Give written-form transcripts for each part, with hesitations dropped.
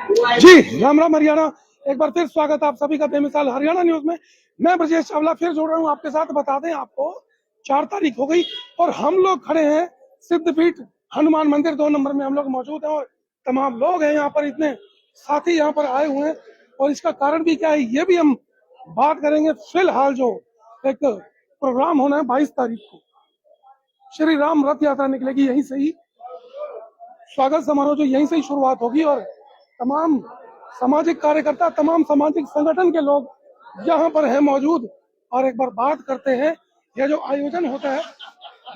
जी राम राम हरियाणा। एक बार फिर स्वागत आप सभी का बेमिसाल हरियाणा न्यूज में। मैं ब्रजेश चावला फिर जोड़ रहा हूँ आपके साथ। बता दें आपको 4 तारीख हो गई और हम लोग खड़े हैं सिद्धपीठ हनुमान मंदिर 2 नंबर में हम लोग मौजूद हैं और तमाम लोग हैं यहाँ पर, इतने साथी यहाँ पर आए हुए हैं और इसका कारण भी क्या है ये भी हम बात करेंगे। फिलहाल जो एक प्रोग्राम होना है 22 तारीख को श्री राम रथ यात्रा निकलेगी, यहीं से ही स्वागत समारोह जो यहीं से ही शुरुआत होगी और तमाम सामाजिक कार्यकर्ता, तमाम सामाजिक संगठन के लोग यहाँ पर हैं मौजूद। और एक बार बात करते हैं, यह जो आयोजन होता है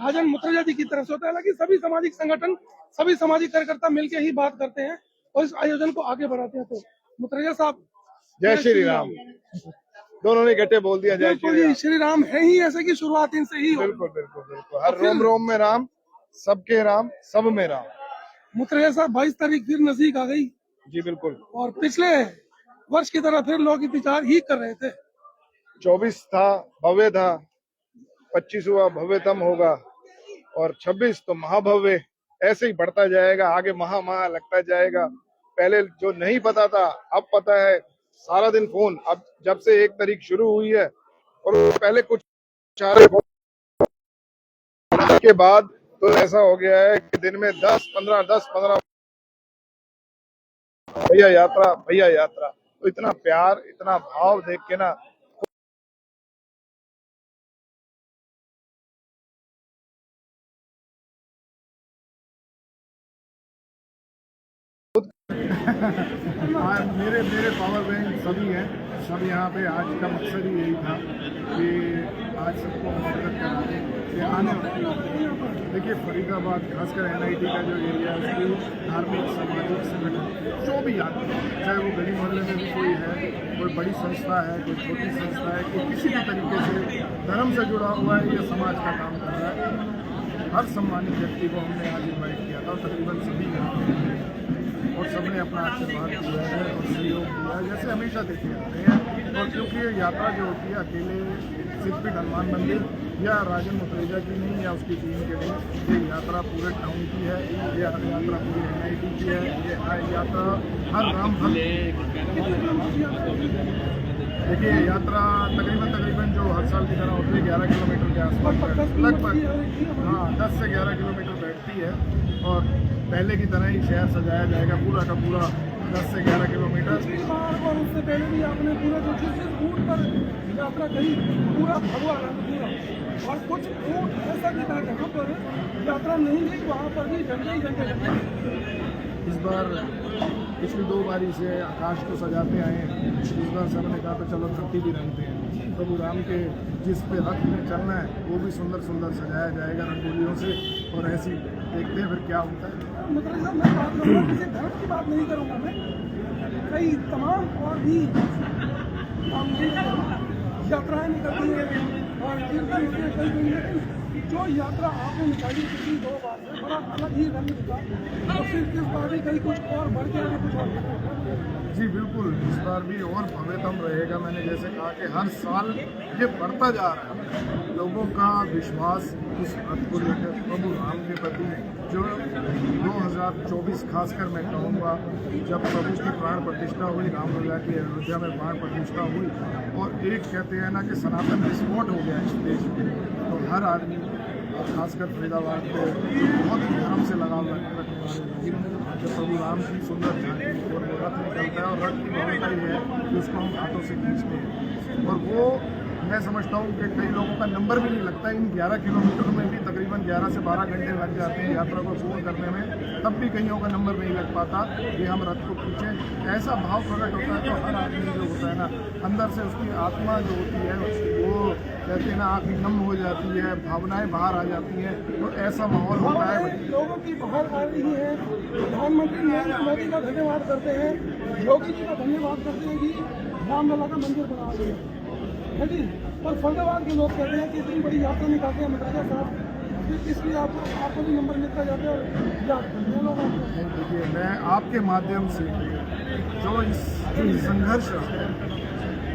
राजन मुत्रेजा जी की तरफ से होता है। हालांकि सभी सामाजिक संगठन, सभी सामाजिक कार्यकर्ता मिलकर ही बात करते हैं और इस आयोजन को आगे बढ़ाते हैं। तो मुत्रेजा साहब, जय श्री राम। दोनों ने इकट्ठे बोल दिया जय श्री राम। श्री राम है ही ऐसे की शुरुआत इनसे ही। बिल्कुल बिल्कुल बिल्कुल, हर रोम रोम में राम, सबके राम, सब में राम। मुत्रेजा साहब 22 तारीख फिर नजदीक आ गई। जी बिल्कुल। और पिछले वर्ष की तरह फिर लोग इंतजार ही कर रहे थे। 24 था भव्य था, 25 हुआ भव्यतम होगा और 26 तो महाभव्य। ऐसे ही बढ़ता जाएगा आगे, महा लगता जाएगा। पहले जो नहीं पता था अब पता है। सारा दिन फोन, अब जब से 1 तारीख शुरू हुई है और पहले कुछ के बाद तो ऐसा हो गया है कि दिन में 10-15 भैया यात्रा, भैया यात्रा। तो इतना प्यार, इतना भाव देख के ना मेरे पावर बैंक सभी हैं, सब यहाँ पे। आज का मकसद ही यही था कि आज सबको मदद करा दें आने। देखिए फरीदाबाद, खासकर NIT का जो एरिया है, उसकी धार्मिक सामाजिक संगठन जो भी आते हैं, चाहे वो गली मोहल्ले में भी कोई है, कोई बड़ी संस्था है, कोई छोटी संस्था है, कोई किसी भी तरीके से धर्म से जुड़ा हुआ है या समाज का काम कर रहा है, हर सम्मानित व्यक्ति को हमने आज इन्वाइट किया था। तकरीबन सभी यहाँ और सबने अपना आशीर्वाद दिया है और सहयोग दिया है, जैसे हमेशा देते आते हैं। और क्योंकि ये यात्रा जो होती है अकेले सिद्धपीठ हनुमान मंदिर या राजन मुत्रेजा की नहीं या उसकी टीम के लिए, ये यात्रा पूरे टाउन की है, ये यात्रा पूरी NIT की है, ये यात्रा हर राम भक्त। देखिए यात्रा तकरीबन जो हर साल की तरह होती है 11 किलोमीटर के आसपास लगभग, हाँ 10 से 11 किलोमीटर बैठती है। और पहले की तरह ही शहर सजाया जाएगा पूरा का पूरा 10 से 11 किलोमीटर। और उससे पहले भी आपने पूरा जो जिस रूट पर यात्रा करी पूरा भगवा पूरा, और कुछ रूट ऐसा भी था जहाँ पर यात्रा नहीं गई, वहाँ पर भी झंडे ही झंडे। इस बार पिछली 2 बारी से आकाश को सजाते आए हैं, इस बार सबने कहा तो चलो धरती भी रंगते हैं। प्रभु राम के जिस पे रथ में चलना है वो भी सुंदर सुंदर सजाया जाएगा रंगोलियों से। और ऐसी देखते हैं फिर क्या होता है। मतलब मैं बात करूँगा, किसी धर्म की बात नहीं करूँगा मैं, कई तमाम और भी यात्राएं निकलती हैं और कीर्तन होते हैं कई कहीं, लेकिन जो यात्रा आपने निकाली पिछली 2 बार से बड़ा अलग ही रंग दिखा। और फिर इस बार भी कहीं कुछ और बढ़ के आगे कुछ और। जी बिल्कुल, इस बार भी और भव्यतम रहेगा। मैंने जैसे कहा कि हर साल ये बढ़ता जा रहा है। लोगों का विश्वास उस रथ को लेकर प्रभु राम के प्रति जो 2024 खासकर मैं कहूँगा, जब प्रभु की प्राण प्रतिष्ठा हुई, राम लला की अयोध्या में प्राण प्रतिष्ठा हुई और एक कहते हैं ना कि सनातन विस्फोट हो गया इस देश में, तो हर आदमी और खासकर फरीदाबाद को बहुत ही धर्म से लगाव रखने वाले जब प्रभु राम की सुंदर झांकी और रथ निकलता है और रथ की भव्यता ही है कि उसको हम हाथों से खींचते हैं। और वो मैं समझता हूँ कि कई लोगों का नंबर भी नहीं लगता। इन 11 किलोमीटर में भी तकरीबन 11 से 12 घंटे लग जाते हैं यात्रा को पूर्ण करने में, तब भी कईयों का नंबर नहीं लग पाता कि हम रथ को खींचें। ऐसा भाव प्रकट होता है तो हर आदमी जो होता है ना, अंदर से उसकी आत्मा जो होती है वो कहते हैं ना आँखें नम हो जाती है, भावनाएं बाहर आ जाती हैं। तो ऐसा माहौल होता है। लोगों की बाहर आ रही है। प्रधानमंत्री नरेंद्र मोदी का धन्यवाद करते हैं, योगी जी का धन्यवाद करते हैं कि रामलला का मंदिर बना दिया है जी। पर फरीदाबाद के लोग कहते हैं कि इतनी बड़ी यात्रा निकालते हैं मुत्रेजा साहब, इसलिए आपको भी नंबर मिलता जाता है। और देखिए मैं आपके माध्यम से जो इस संघर्ष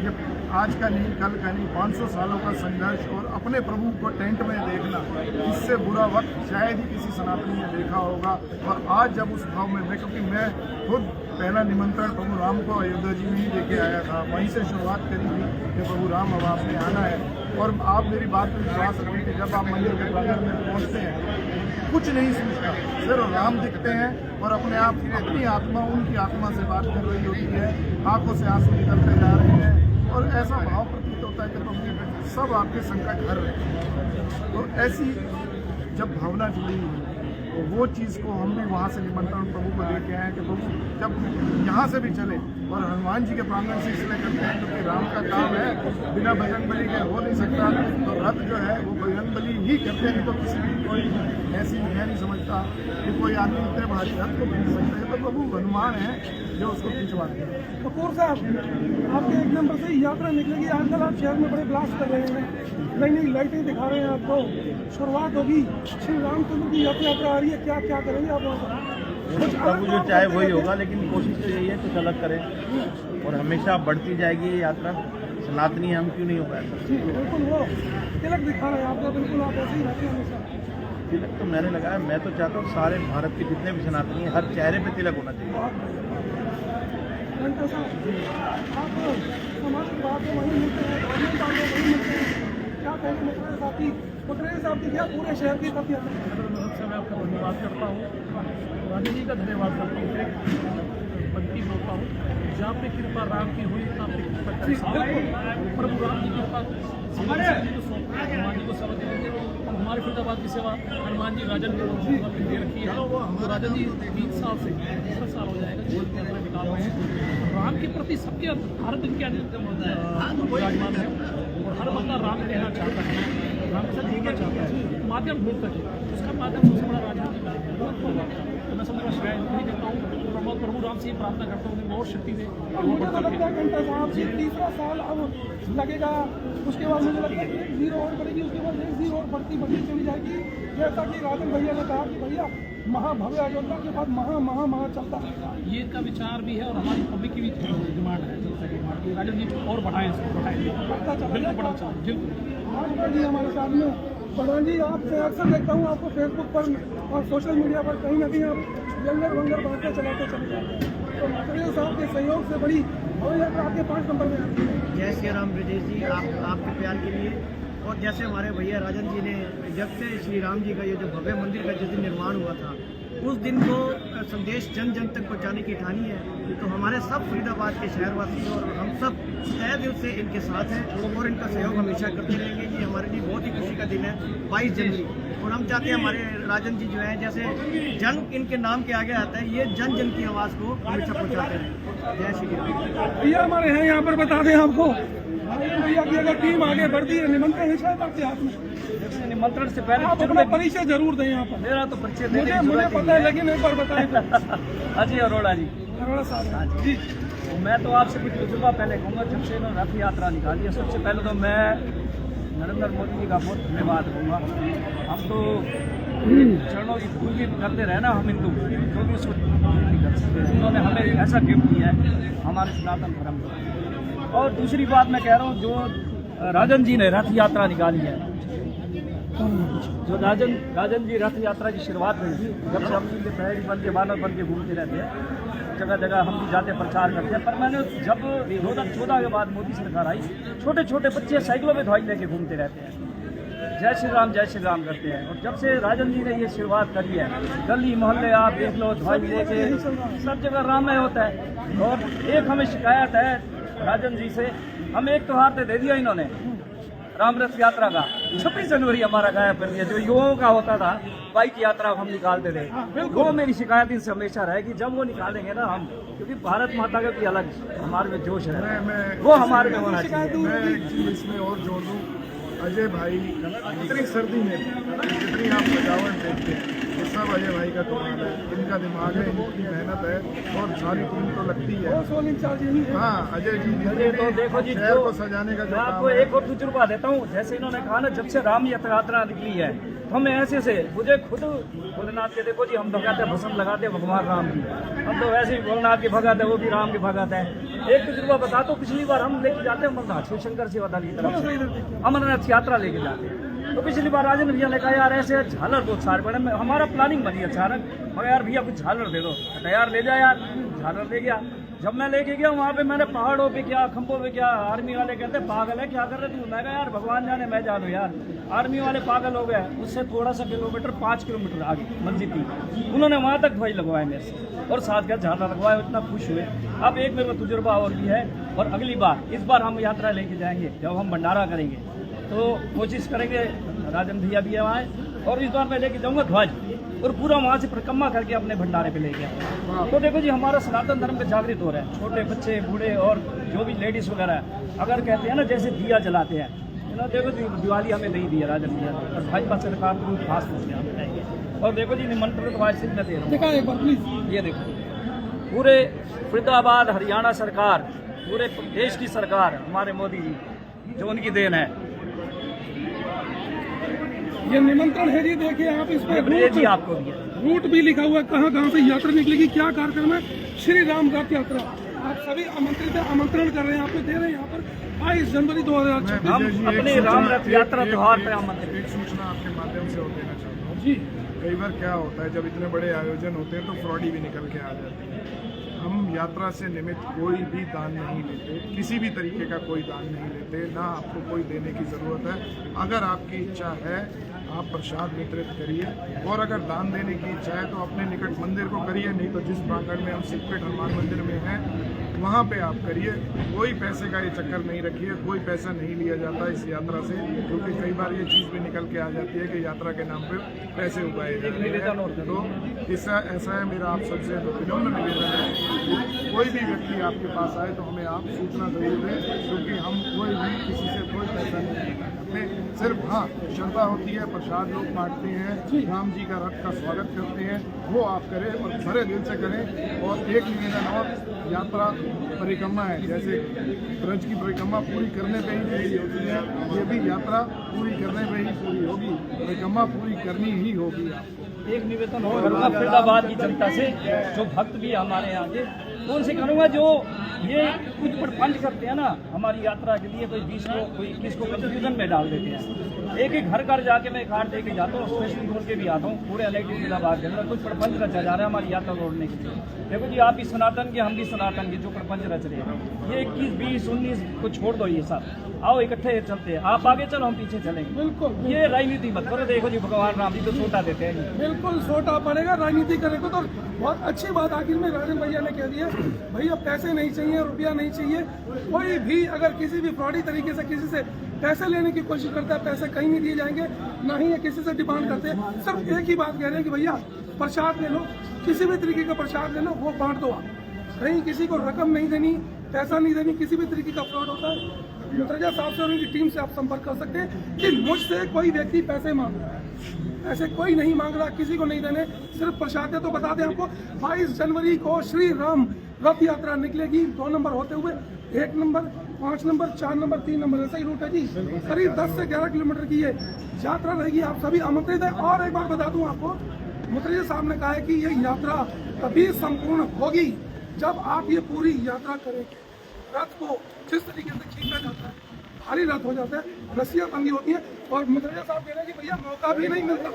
ये आज का नहीं, कल का नहीं, 500 सालों का संघर्ष और अपने प्रभु को टेंट में देखना, इससे बुरा वक्त शायद ही किसी सनातनी ने देखा होगा। और आज जब उस भाव में मैं, क्योंकि मैं खुद पहला निमंत्रण प्रभु राम को अयोध्या जी में ही देके आया था, वहीं से शुरुआत करी थी कि प्रभु राम अब आपने आना है। और आप मेरी बात पर विश्वास रखें कि जब आप मंदिर के प्रांगण में पहुँचते हैं, कुछ नहीं सूझता, सिर्फ राम दिखते हैं और अपने आप अपनी आत्मा उनकी आत्मा से बात कर रही होती है, आंखों से आंसू निकलते जा रहे हैं और ऐसा भाव प्रतीत होता है कि प्रभु सब आपके संकट हर रहे हैं। तो ऐसी जब भावना जुड़ी हुई तो वो चीज़ को हम भी वहाँ से निमंत्रण प्रभु को लेके आए कि प्रभु जब यहाँ से भी चले और हनुमान जी के प्रांगण से इसलिए करते हैं क्योंकि राम का काम है, बिना बजरंग बली के हो नहीं सकता। तो रथ जो है वो बजरंग बली ही करते हैं, तो किसी भी कोई ऐसी मैं नहीं समझता कि कोई आदमी इतने भारी रथ को खींच सकते हैं। तो प्रभु हनुमान है जो उसको खींचवाते हैं। कपूर साहब, आपके एक नंबर से यात्रा निकलेगी। आजकल आप शहर में बड़े ब्लास्ट कर रहे हैं, नई नई लाइटें दिखा रहे हैं आपको, शुरुआत होगी श्री रामचंद्र की यात्रा आ रही है, क्या क्या करेंगे आप वहाँ पर? प्रभु जो चाहे वही होगा, लेकिन कोशिश तो यही है कुछ अलग करें और हमेशा बढ़ती जाएगी ये यात्रा। सनातनी हम क्यों नहीं हो पाएगा? जी बिल्कुल, वो तिलक दिखा रहे हैं आपको, बिल्कुल आप ऐसे ही रहते हैं हमेशा। तिलक तो मैंने लगाया, मैं तो चाहता हूँ सारे भारत के जितने भी सनातनी हैं हर चेहरे पे तिलक होना चाहिए। आप समाज की बात में वहीं मिलते हैं, धार्मिक बात में वहीं मिलते हैं, क्या कहेंगे मुखर्जी साहब की क्या पूरे शहर की तब यात्रा? मैं आपका धन्यवाद करता हूँ, राजा जी का धन्यवाद करता हूँ। एक पंक्ति बोलता हूँ, जहाँ पे कृपा राम की हुई तहाँ पे कृपा प्रभु राम जी की कृपा हनुमान जी को सेवा दे देंगे। हमारे फरीदाबाद की सेवा हनुमान जी राजन को दे रखी है। तो राजन जी 3 साल से 10 साल हो जाएगा जो यात्रा निकाल रहे हैं। राम के प्रति सबके हर दिन के विराजमान है और हर बंदा राम के रहना चाहता है, राम के साथ जुड़ना चाहता है। माध्यम ढूंढ सके, उसका माध्यम सबसे बड़ा राजन जी का है। तो मैं समझ श्रेय नहीं देता हूँ, प्रभु राम से प्रार्थना करता हूँ उन्हें और शक्ति दे। मुझे तो लगता है घंटा साहब जी 3रा साल अब लगेगा, उसके बाद मुझे लगता है 1 0 और बढ़ेगी, उसके बाद 1 0 और बढ़ती चली जाएगी। जैसा कि राजन भैया ने कहा कि भैया महाभव्य अयोध्या के बाद महा चलता रहेगा। ये इनका विचार भी है और हमारी पब्लिक की भी डिमांड है कि राजन जी और बढ़ाएं, इसको बढ़ाएं, बिल्कुल बढ़ा चाहूँ। बिल्कुल जी हमारे साथ में प्रधान जी, आपसे अक्सर देखता हूँ आपको फेसबुक पर और सोशल मीडिया पर कहीं ना कहीं आप लंगर बांटते चलाते चले जाते हैं। तो मुखर्जी साहब के सहयोग से बड़ी हवाई यात्रा आपके 5 नंबर में आती है। जय श्री राम ब्रजेश जी, आपके प्यार के लिए। और जैसे हमारे भैया राजन जी ने जब से श्री राम जी का ये जो भव्य मंदिर का जिस दिन निर्माण हुआ था, उस दिन को संदेश जन जन तक पहुंचाने की ठानी है। तो हमारे सब फरीदाबाद के शहरवासी और हम सब तय दिल से इनके साथ हैं और इनका सहयोग हमेशा करते रहेंगे। ये हमारे लिए बहुत ही खुशी का दिन है 22 जनवरी, और हम चाहते हैं हमारे राजन जी जो है, जैसे जन इनके नाम के आगे आता है, ये जन जन की आवाज़ को हमेशा पहुँचाते रहें। जय श्री राम। भैया हमारे हैं यहाँ पर, बता दें आपको भैया की अगर टीम आगे बढ़ती है, निमंत्रण है शायद आपके हाथ में। निमंत्रण से पहले आप अपना परिचय जरूर दें यहाँ पर। मेरा तो परिचय मुझे पता है, लेकिन एक बार बताएं। अजय अरोड़ा जी। अरोड़ा साहब जी, मैं तो आपसे कुछ तजुर्बा पहले कहूँगा। जब से इन्होंने रथ यात्रा निकाली है, सबसे पहले तो मैं नरेंद्र मोदी जी का बहुत धन्यवाद करूँगा। हम तो चरणों की पूजा करते रहे ना, हम हिंदू, तो भी उसको नहीं कर सकते। उन्होंने हमें ऐसा गिफ्ट दिया है हमारे सनातन धर्म को। और दूसरी बात मैं कह रहा हूँ, जो राजन जी ने रथ यात्रा निकाली है, जो राजन जी रथ यात्रा की शुरुआत हुई थी, जब से हम पहले बन के बानर बन के घूमते रहते हैं, जगह जगह हम भी जाते प्रचार करते हैं। पर मैंने जब 2014 के बाद मोदी सरकार आई, छोटे छोटे बच्चे साइकिलों में ध्वज लेके घूमते रहते हैं, जय श्री राम करते हैं। और जब से राजन जी ने ये शुरुआत करी है, गली मोहल्ले आप देख लो, ध्वज लेके सब जगह राममय होता है। और एक हमें शिकायत है राजन जी से, हमें एक त्योहार तो दे दिया इन्होंने राम रथ यात्रा का, 26 जनवरी हमारा गायब कर दिया। जो युवाओं का होता था बाइक यात्रा हम निकालते थे, वो मेरी शिकायत इनसे हमेशा रहेगी। जब वो निकालेंगे ना हम, क्योंकि भारत माता का भी अलग हमारे में जोश है, वो हमारे में होना चाहिए। मैं एक चीज इसमें और जोड़ दूँ, अजय भाई इतनी सर्दी में जितनी आप सजावट देखते हैं, ये सब अजय भाई का कमाल है। इनका दिमाग है, इनकी मेहनत है और सारी टीम तो लगती है। हाँ, अजय जी तो देखो जी, शहर को सजाने का जो मैं आपको एक और तजुर्बा देता हूँ। जैसे इन्होंने कहा ना, जब से राम यात्रा निकली है, तो हमें ऐसे से मुझे खुद भोलेनाथ के, देखो जी हम भगाते भस्म लगाते भगवान राम की, हम तो वैसे ही भोलेनाथ के भगाते, वो भी राम के भगाते हैं। एक तजुर्बा बता तो पिछली बार हम लेके जाते हैं अमरनाथ शिव शंकर सेवादल की तरफ से अमरनाथ यात्रा लेके जाते हैं। तो पिछली बार राजन भैया ने कहा यार ऐसे झालर बहुत सारे बड़े, हमारा प्लानिंग बनी अचानक, मगर यार भैया कुछ झालर दे दो, तैयार ले जा यार, झालर ले गया। जब मैं लेके गया वहाँ पे मैंने पहाड़ों पे क्या, खंभों पे क्या, आर्मी वाले कहते पागल है क्या कर रहे तू, मैं कहा यार भगवान जाने मैं जानू यार, आर्मी वाले पागल हो गए। उससे थोड़ा सा किलोमीटर 5 किलोमीटर आगे मस्जिद थी, उन्होंने वहाँ तक दवाई लगवाए मेरे से और साथ क्या झालर लगवाए, इतना खुश हुए। अब एक मेरे को तजुर्बा और भी है, और अगली बार इस बार हम यात्रा लेके जाएंगे, जब हम भंडारा करेंगे तो कोशिश करेंगे, राजन भैया भी आए, और इस बार मैं लेके जाऊंगा ध्वज और पूरा वहाँ से परिक्रमा करके अपने भंडारे पे लेके आऊँगा। तो देखो जी हमारा सनातन धर्म पे जागृत हो रहा है, छोटे बच्चे बूढ़े और जो भी लेडीज वगैरह है, अगर कहते हैं ना जैसे दिया जलाते हैं ना, देखो जी दिवाली हमें नहीं दिया राजन भैया, और भाजपा सरकार को खास तौर से हम बताएंगे। और देखो जी निमंत्रण आज से मैं दे रहा हूँ, ये देखो पूरे फरीदाबाद हरियाणा सरकार, पूरे देश की सरकार, हमारे मोदी जी जो उनकी देन है, ये निमंत्रण है जी। देखिए आप इस पर जी आपको भी रूट भी लिखा हुआ है, कहाँ कहाँ से यात्रा निकलेगी, क्या कार्यक्रम है, श्री राम रथ यात्रा। आप सभी आमंत्रित है, आमंत्रण कर रहे हैं, आपको दे रहे हैं यहाँ पर 22 जनवरी 2026 हम अपने राम रथ यात्रा त्योहार पे आमंत्रित। एक सूचना आपके माध्यम से और देना चाहता हूँ जी। कई बार क्या होता है जब इतने बड़े आयोजन होते हैं तो फ्रॉडी भी निकल के आ जाती है। हम यात्रा से निमित्त कोई भी दान नहीं लेते, किसी भी तरीके का कोई दान नहीं लेते, ना आपको कोई देने की ज़रूरत है। अगर आपकी इच्छा है आप प्रसाद वितरित करिए, और अगर दान देने की इच्छा है तो अपने निकट मंदिर को करिए, नहीं तो जिस प्रांगण में हम सिद्धपीठ हनुमान मंदिर में हैं वहाँ पे आप करिए। कोई पैसे का ये चक्कर नहीं रखिए, कोई पैसा नहीं लिया जाता इस यात्रा से, क्योंकि कई बार ये चीज़ भी निकल के आ जाती है कि यात्रा के नाम पे पैसे उगाए जाते हैं। तो इसका ऐसा है, मेरा आप सबसे विनम्र निवेदन है, कोई भी व्यक्ति आपके पास आए तो हमें आप सूचना जरूर दें, क्योंकि हम कोई भी किसी से कोई पैसा नहीं करते, सिर्फ हाँ श्रद्धा होती है, प्रसाद लोग बांटते हैं, राम जी का रथ का स्वागत करते हैं, वो आप करें और बड़े दिल से करें। और एक निवेदन और, यात्रा परिक्रमा है, जैसे ब्रज की परिक्रमा पूरी करने पे ही पूरी होती है, ये भी यात्रा पूरी करने पे ही पूरी होगी, परिक्रमा पूरी करनी ही होगी। एक निवेदन और करूँगा फरीदाबाद की जनता से, जो भक्त भी हमारे यहाँ के, तो उनसे करूँगा जो ये कुछ प्रपंच करते हैं ना हमारी यात्रा के लिए, कोई 20 को कोई 21 को कंफ्यूजन में डाल देते हैं। एक एक घर घर जाके मैं कार्ड दे के जाता हूँ, स्पेशली बोल के भी आता हूँ, पूरे इलेक्टेड फरीदाबाद के अंदर कुछ प्रपंच रचा जा रहा है हमारी यात्रा रोकने के लिए। देखो जी आप भी सनातन के, हम भी सनातन के, जो प्रपंच रच रहे हैं ये 21, 20, 19 को छोड़ दो, ये सब आओ इकट्ठे चलते हैं, आप आगे चलो हम पीछे चलेंगे। बिल्कुल ये राजनीति मत करो, देखो जी भगवान राम जी तो छोटा देते हैं, बिल्कुल छोटा पड़ेगा, राजनीति करेंगे तो बहुत अच्छी बात आखिर में राजन भैया ने कह दिया, भैया पैसे नहीं चाहिए, रुपया नहीं चाहिए, कोई भी अगर किसी भी फ्रॉडी तरीके से किसी से पैसे लेने की कोशिश करता है, पैसे कहीं नहीं दिए जाएंगे, ना ही ये किसी से डिमांड करते हैं। सिर्फ एक ही बात कह रहे हैं कि भैया प्रसाद ले लो, किसी भी तरीके का प्रसाद ले लो, वो बांट दो आप, कहीं किसी को रकम नहीं देनी, पैसा नहीं देनी, किसी भी तरीके का फ्रॉड होता है मुतरजा साहब से और उनकी टीम से आप संपर्क कर सकते हैं कि मुझसे कोई व्यक्ति पैसे मांग रहा है, ऐसे कोई नहीं मांग रहा, किसी को नहीं देने, सिर्फ प्रसाद है। तो बता दें आपको 22 जनवरी को श्री राम रथ यात्रा निकलेगी, 2 नंबर होते हुए 1 नंबर, 5 नंबर, 4 नंबर, 3 नंबर, ऐसा ही रूट है जी। करीब 10 से 11 किलोमीटर की ये यात्रा रहेगी, आप सभी आमंत्रित हैं। और एक बार बता दूं आपको, मुतरजा साहब ने कहा है कि ये यात्रा तभी संपूर्ण होगी जब आप ये पूरी यात्रा करेंगे। रथ को जिस तरीके से खींचा जाता है, भारी रथ हो जाता है, रस्सियाँ बंधी होती हैं, और मुतरजा साहब कह रहे हैं कि भैया मौका भी नहीं मिलता,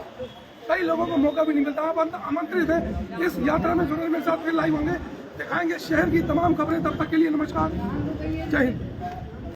कई लोगों को मौका भी नहीं मिलता। आप आमंत्रित हैं इस यात्रा में जुड़ने मेरे साथ, फिर लाइव होंगे, दिखाएंगे शहर की तमाम खबरें। तब तक के लिए नमस्कार, जय हिंद।